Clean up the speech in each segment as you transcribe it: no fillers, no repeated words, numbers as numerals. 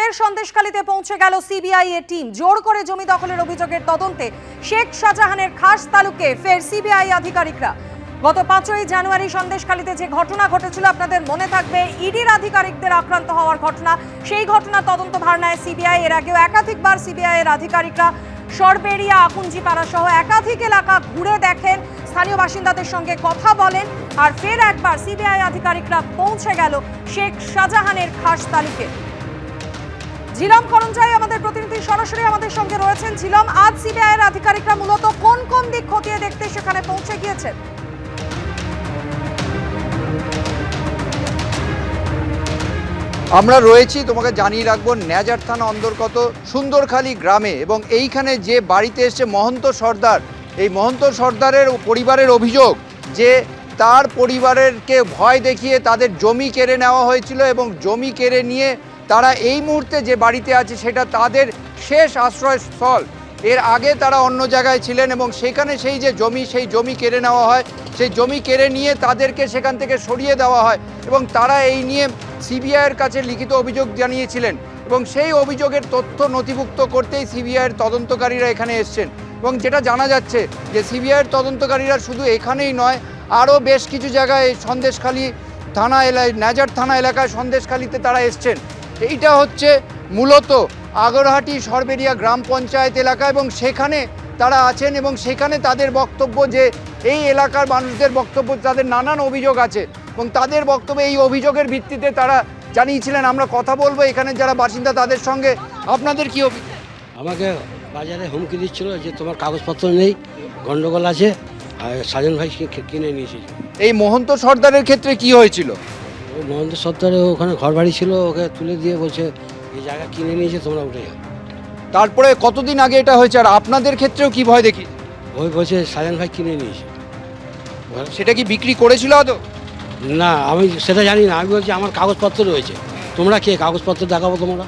ফের সন্দেশখালীতে পৌঁছে গেল সিবিআই এর টিম। জোর করে জমি দখলের অভিযোগের তদন্তে শেখ শাহজাহানের খাস তালুকে ফের সিবিআই আধিকারিকরা। গত 5ই জানুয়ারি সন্দেশখালীতে যে ঘটনা ঘটেছিল আপনাদের মনে থাকবে, ইডির আধিকারিকদের আক্রান্ত হওয়ার ঘটনা। সেই ঘটনা তদন্ত ভার নেয় সিবিআই। এর আগেও একাধিকবার সিবিআই এর আধিকারিকরা সরবেরিয়া, আকুঞ্জিপাড়া সহ একাধিক এলাকা ঘুরে দেখেন, স্থানীয় বাসিন্দাদের সঙ্গে কথা বলেন। আর ফের একবার সিবিআই আধিকারিকরা পৌঁছে গেল শেখ শাহজাহানের খাস তালুকে। ঝিলম করঞ্জাই আমাদের প্রতিনিধি সরাসরি আমাদের সঙ্গে রয়েছেন। ঝিলম, আজ সিবিআই এর আধিকারিকরা মূলত কোন কোন দিক খতিয়ে দেখতে সেখানে পৌঁছে গিয়েছেন? আমরা রয়েছি, তোমাকে জানিয়ে রাখবো, নেজার থানা অন্তর্গত সুন্দরখালী গ্রামে, এবং এইখানে যে বাড়িতে এসছে মহন্ত সর্দার, এই মহন্ত সর্দারের পরিবারের অভিযোগ যে তার পরিবারেরকে ভয় দেখিয়ে তাদের জমি কেড়ে নেওয়া হয়েছিল, এবং জমি কেড়ে নিয়ে তারা এই মুহূর্তে যে বাড়িতে আছে সেটা তাদের শেষ আশ্রয়স্থল। এর আগে তারা অন্য জায়গায় ছিলেন এবং সেখানে সেই যে জমি, সেই জমি কেড়ে নেওয়া হয়। সেই জমি কেড়ে নিয়ে তাদেরকে সেখান থেকে সরিয়ে দেওয়া হয় এবং তারা এই নিয়ে সিবিআইয়ের কাছে লিখিত অভিযোগ জানিয়েছিলেন, এবং সেই অভিযোগের তথ্য নথিভুক্ত করতেই সিবিআইয়ের তদন্তকারীরা এখানে এসছেন। এবং যেটা জানা যাচ্ছে যে সিবিআইয়ের তদন্তকারীরা শুধু এখানেই নয়, আরও বেশ কিছু জায়গায় সন্দেশখালী থানা এলাকায়, নেজার থানা এলাকায় সন্দেশখালীতে তারা এসছেন। এইটা হচ্ছে মূলত আগরহাটি সরবেরিয়া গ্রাম পঞ্চায়েত এলাকা, এবং সেখানে তারা আছেন এবং সেখানে তাদের বক্তব্য যে এই এলাকার মানুষদের বক্তব্য, তাদের নানান অভিযোগ আছে এবং তাদের বক্তব্য, এই অভিযোগের ভিত্তিতে তারা জানিয়েছিলেন। আমরা কথা বলবো এখানে যারা বাসিন্দা তাদের সঙ্গে। আপনাদের কি অভিযোগ? আমাকে বাজারে হুমকি দিচ্ছিল যে তোমার কাগজপত্র নেই, গন্ডগোল আছে, আর সাজন ভাই কিনে নিয়েছিল। এই মহন্ত সর্দারের ক্ষেত্রে কি হয়েছিল? ও মহন্ত সত্তরে ওখানে ঘর বাড়ি ছিল, ওকে তুলে দিয়ে বলছে এই জায়গা কিনে নিয়েছে, তোমরা উঠে যাও। তারপরে কতদিন আগে এটা হয়েছে? আর আপনাদের ক্ষেত্রেও কি ভয় দেখি? ওই বলছে সাজন ভাই কিনে নিয়েছে। সেটা কি বিক্রি করেছিল আদৌ? না, আমি সেটা জানি না। আমি বলছি আমার কাগজপত্র রয়েছে, তোমরা কে কাগজপত্র দেখাবো তোমরা?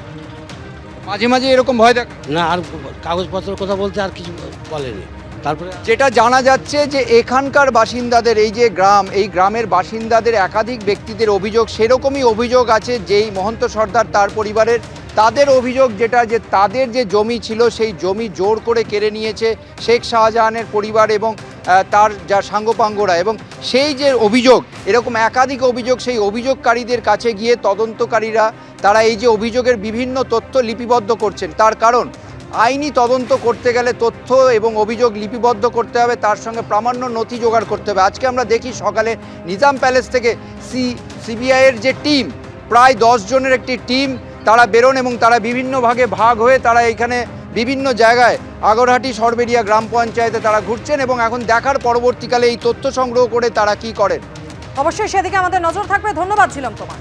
মাঝে মাঝে এরকম ভয় দেখ না, আর কাগজপত্রের কথা বলতে আর কিছু বলেনি। তারপরে যেটা জানা যাচ্ছে যে এখানকার বাসিন্দাদের, এই যে গ্রাম, এই গ্রামের বাসিন্দাদের একাধিক ব্যক্তিদের অভিযোগ, সেরকমই অভিযোগ আছে যেই মহন্ত সর্দার তার পরিবারের, তাদের অভিযোগ যেটা যে তাদের যে জমি ছিল সেই জমি জোর করে কেড়ে নিয়েছে শেখ শাহজাহানের পরিবার এবং তার যা সাঙ্গপাঙ্গরা। এবং সেই যে অভিযোগ, এরকম একাধিক অভিযোগ, সেই অভিযোগকারীদের কাছে গিয়ে তদন্তকারীরা তারা এই যে অভিযোগের বিভিন্ন তথ্য লিপিবদ্ধ করছেন। তার কারণ আইনি তদন্ত করতে গেলে তথ্য এবং অভিযোগ লিপিবদ্ধ করতে হবে, তার সঙ্গে প্রামাণ্য নথি জোগাড় করতে হবে। আজকে আমরা দেখি সকালে নিজাম প্যালেস থেকে সিবিআইয়ের যে টিম, প্রায় 10 জনের একটি টিম, তারা বেরোন এবং তারা বিভিন্ন ভাগে ভাগ হয়ে তারা এখানে বিভিন্ন জায়গায় আগরহাটি সরবেরিয়া গ্রাম পঞ্চায়েতে তারা ঘুরছেন এবং এখন দেখার পরবর্তীকালে এই তথ্য সংগ্রহ করে তারা কি করেন। অবশ্যই সেদিকে আমাদের নজর থাকবে। ধন্যবাদ ছিলাম তোমার।